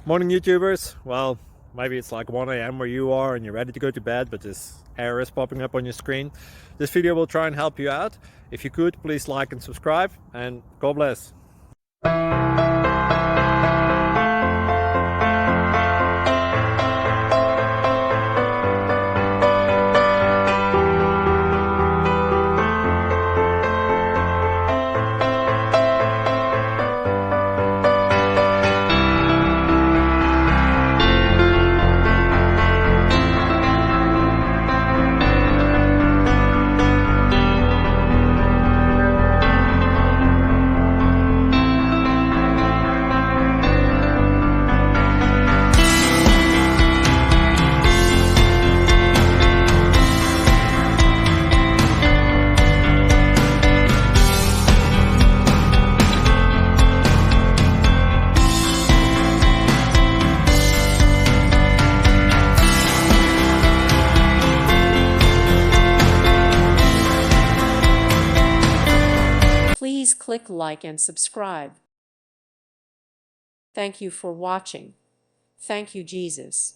Morning, YouTubers. Well, maybe it's like 1 a.m. where you are and you're ready to go to bed, but this error is popping up on your screen. This video will try and help you out. If you could, please like and subscribe, and God bless. Please click like and subscribe. Thank you for watching. Thank you, Jesus.